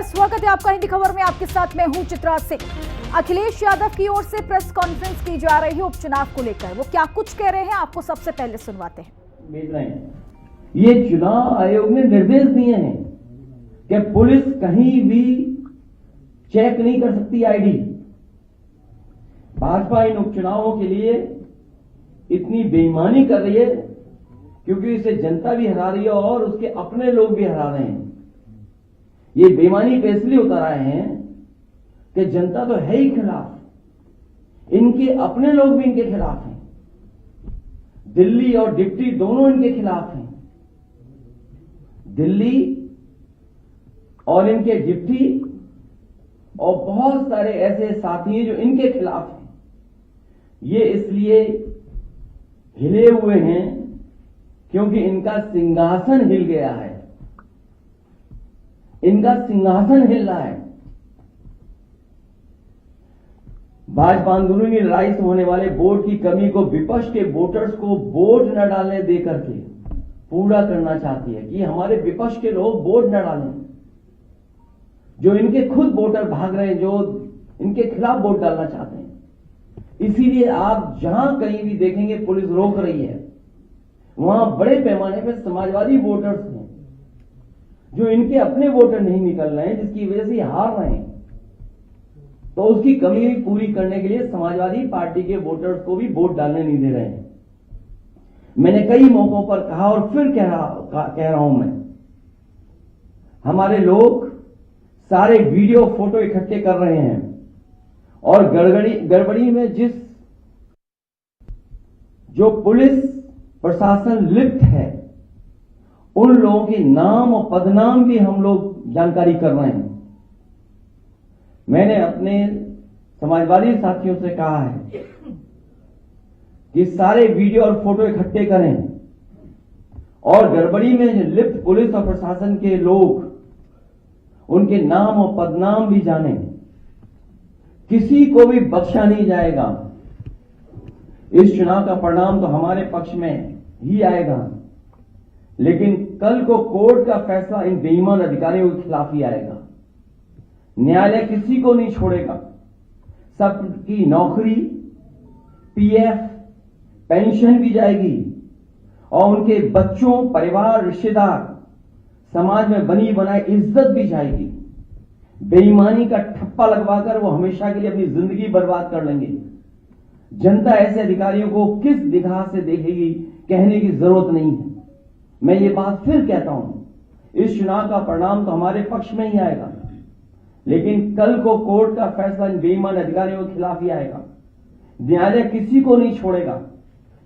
नमस्कार, स्वागत है आपका हिंदी खबर में। आपके साथ मैं हूं चित्रा सिंह। अखिलेश यादव की ओर से प्रेस कॉन्फ्रेंस की जा रही है उपचुनाव को लेकर। वो क्या कुछ कह रहे हैं, आपको सबसे पहले सुनवाते हैं। ये चुनाव आयोग ने निर्देश दिए हैं कि पुलिस कहीं भी चेक नहीं कर सकती आईडी। भाजपा इन उपचुनावों के लिए इतनी बेईमानी कर रही है क्योंकि इसे जनता भी हरा रही है और उसके अपने लोग भी हरा रहे हैं। ये बेईमानी पे इसलिए उतर आए हैं कि जनता तो है ही खिलाफ, इनके अपने लोग भी इनके खिलाफ हैं। दिल्ली और डिप्टी दोनों इनके खिलाफ हैं। दिल्ली और इनके डिप्टी और बहुत सारे ऐसे साथी हैं जो इनके खिलाफ हैं। ये इसलिए हिले हुए हैं क्योंकि इनका सिंहासन हिल गया है। इनका सिंहासन हिल रहा है। भाजपा आंदोलन की लड़ाई से होने वाले वोट की कमी को विपक्ष के वोटर्स को वोट न डालने देकर के पूरा करना चाहती है कि हमारे विपक्ष के लोग वोट न डालें। जो इनके खुद वोटर भाग रहे हैं, जो इनके खिलाफ वोट डालना चाहते हैं। इसीलिए आप जहां कहीं भी देखेंगे पुलिस रोक रही है, वहां बड़े पैमाने पर समाजवादी वोटर्स हैं जो इनके अपने वोटर नहीं निकल रहे हैं, जिसकी वजह से हार रहे हैं। तो उसकी कमी भी पूरी करने के लिए समाजवादी पार्टी के वोटर्स को भी वोट डालने नहीं दे रहे हैं। मैंने कई मौकों पर कहा और फिर कह रहा हूं मैं, हमारे लोग सारे वीडियो फोटो इकट्ठे कर रहे हैं और गड़बड़ी में जो पुलिस प्रशासन लिप्त है उन लोगों के नाम और पदनाम भी हम लोग जानकारी कर रहे हैं। मैंने अपने समाजवादी साथियों से कहा है कि सारे वीडियो और फोटो इकट्ठे करें और गड़बड़ी में लिप्त पुलिस और प्रशासन के लोग उनके नाम और पदनाम भी जानें। किसी को भी बख्शा नहीं जाएगा। इस चुनाव का परिणाम तो हमारे पक्ष में ही आएगा, लेकिन कल को कोर्ट का फैसला इन बेईमान अधिकारियों के खिलाफ ही आएगा। न्यायालय किसी को नहीं छोड़ेगा। सबकी नौकरी, पीएफ, पेंशन भी जाएगी और उनके बच्चों, परिवार, रिश्तेदार, समाज में बनी बनाई इज्जत भी जाएगी। बेईमानी का ठप्पा लगवाकर वो हमेशा के लिए अपनी जिंदगी बर्बाद कर लेंगे। जनता ऐसे अधिकारियों को किस निगाह से देखेगी, कहने की जरूरत नहीं है। मैं ये बात फिर कहता हूं, इस चुनाव का परिणाम तो हमारे पक्ष में ही आएगा, लेकिन कल को कोर्ट का फैसला इन बेईमान अधिकारियों के खिलाफ ही आएगा। न्यायालय किसी को नहीं छोड़ेगा।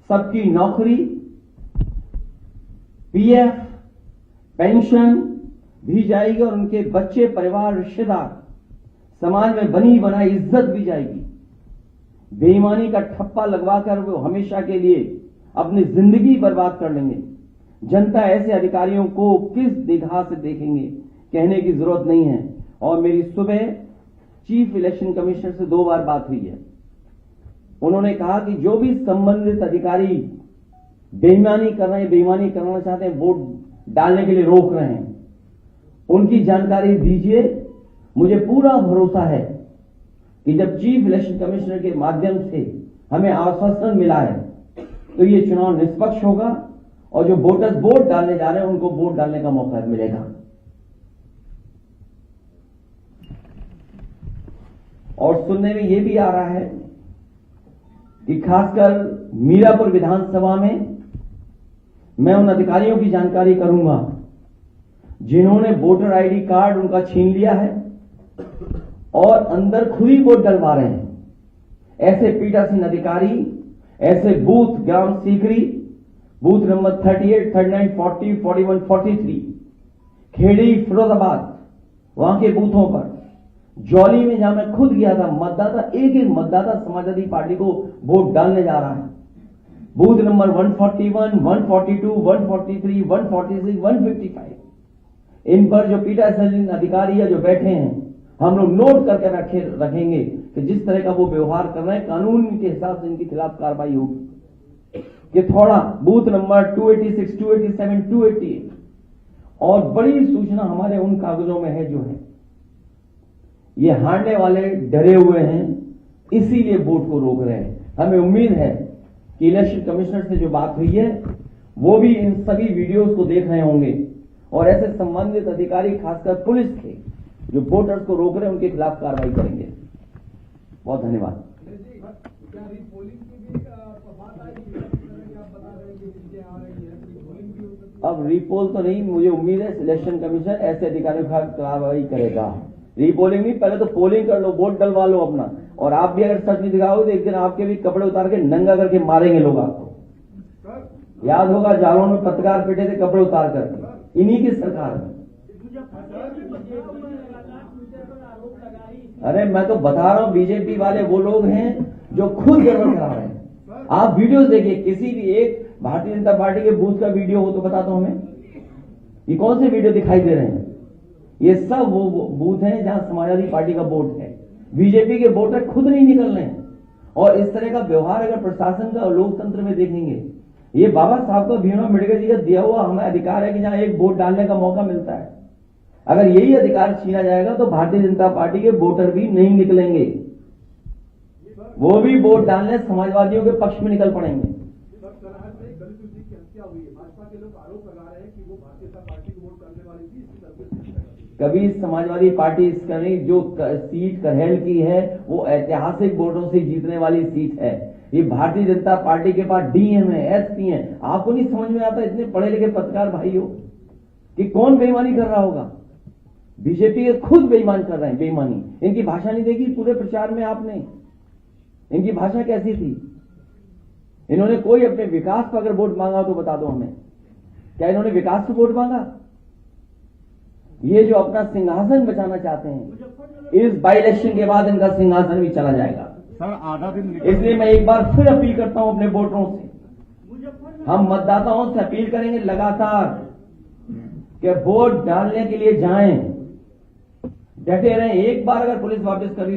सबकी नौकरी, पीएफ, पेंशन भी जाएगी और उनके बच्चे, परिवार, रिश्तेदार, समाज में बनी बनाई इज्जत भी जाएगी। बेईमानी का ठप्पा लगवाकर वो हमेशा के लिए अपनी जिंदगी बर्बाद कर लेंगे। जनता ऐसे अधिकारियों को किस निगाह से देखेंगे, कहने की जरूरत नहीं है। और मेरी सुबह चीफ इलेक्शन कमिश्नर से 2 बार बात हुई है। उन्होंने कहा कि जो भी संबंधित अधिकारी बेईमानी कर रहे हैं, बेईमानी करना चाहते हैं, वोट डालने के लिए रोक रहे हैं, उनकी जानकारी दीजिए। मुझे पूरा भरोसा है कि जब चीफ इलेक्शन कमिश्नर के माध्यम से हमें आश्वासन मिला है तो ये चुनाव निष्पक्ष होगा और जो वोटर्स वोट डालने जा रहे हैं उनको वोट डालने का मौका मिलेगा। और सुनने में यह भी आ रहा है कि खासकर मीरापुर विधानसभा में मैं उन अधिकारियों की जानकारी करूंगा जिन्होंने वोटर आईडी कार्ड उनका छीन लिया है और अंदर खुद ही वोट डलवा रहे हैं। ऐसे पीठासीन अधिकारी, ऐसे बूथ ग्राम सीकरी, बूथ नंबर 38, 39, 40, 41, 43, खेड़ी, फिरोजाबाद, वहां के बूथों पर, जौली में जहां मैं खुद गया था, मतदाता एक मतदाता समाजवादी पार्टी को वोट डालने जा रहा है। बूथ नंबर 141, 142, 143, 146, 155, इन पर जो पीठासीन अधिकारी है जो बैठे हैं, हम लोग नोट करके रखेंगे कि जिस तरह का वो व्यवहार कर रहे हैं कानून के हिसाब से इनके खिलाफ कार्रवाई होगी। कि थोड़ा बूथ नंबर 286, 287, 288 और बड़ी सूचना हमारे उन कागजों में है जो है ये हारने वाले डरे हुए हैं, इसीलिए वोट को रोक रहे हैं। हमें उम्मीद है कि इलेक्शन कमिश्नर से जो बात हुई है वो भी इन सभी वीडियोस को देख रहे होंगे और ऐसे संबंधित अधिकारी खासकर पुलिस के जो वोटर्स को रोक रहे हैं उनके खिलाफ कार्रवाई करेंगे। बहुत धन्यवाद। अब रीपोल तो नहीं, मुझे उम्मीद है इलेक्शन कमीशन ऐसे अधिकारियों के खिलाफ कार्रवाई करेगा। रीपोलिंग नहीं, पहले तो पोलिंग कर लो, वोट डलवा लो अपना। और आप भी अगर सच नहीं दिखाओगे तो एक दिन आपके भी कपड़े उतार के नंगा करके मारेंगे लोग आपको। याद होगा जालौन में पत्रकार पिटे थे कपड़े उतार करके, इन्हीं की सरकार में। अरे मैं तो बता रहा हूं, बीजेपी वाले वो लोग हैं जो खुद गड़बड़ करा रहे हैं। आप वीडियोस देखिए, किसी भी एक भारतीय जनता पार्टी के बूथ का वीडियो हो तो बता दो हमें। ये कौन से वीडियो दिखाई दे रहे हैं? ये सब वो बूथ हैं जहां समाजवादी पार्टी का वोट है। बीजेपी के वोटर खुद नहीं निकल रहे हैं। और इस तरह का व्यवहार अगर प्रशासन का और लोकतंत्र में देखेंगे, ये बाबा साहब का भीमराव अम्बेडकर जी का दिया हुआ हमें अधिकार है कि जहां एक वोट डालने का मौका मिलता है, अगर यही अधिकार छीना जाएगा तो भारतीय जनता पार्टी के वोटर भी नहीं निकलेंगे, वो भी वोट डालने समाजवादियों के पक्ष में निकल पड़ेंगे। कभी समाजवादी पार्टी इसका नहीं, जो सीट करहेल की है वो ऐतिहासिक वोटों से जीतने वाली सीट है। ये भारतीय जनता पार्टी के पास डीएम है, एसपी है। आपको नहीं समझ में आता इतने पढ़े लिखे पत्रकार भाइयों कि कौन बेईमानी कर रहा होगा? बीजेपी के खुद बेईमान कर रहे हैं। बेईमानी इनकी भाषा नहीं देखी पूरे प्रचार में आपने? इनकी भाषा कैसी थी? इन्होंने कोई अपने विकास पर अगर वोट मांगा तो बता दो हमें। क्या इन्होंने विकास पर वोट मांगा? ये जो अपना सिंहासन बचाना चाहते हैं, इस बाई इलेक्शन के बाद इनका सिंहासन भी चला जाएगा। सर आधा दिन, इसलिए मैं एक बार फिर अपील करता हूं अपने वोटरों से, हम मतदाताओं से अपील करेंगे लगातार कि वोट डालने के लिए जाएं, डटे रहें। एक बार अगर पुलिस वापस कर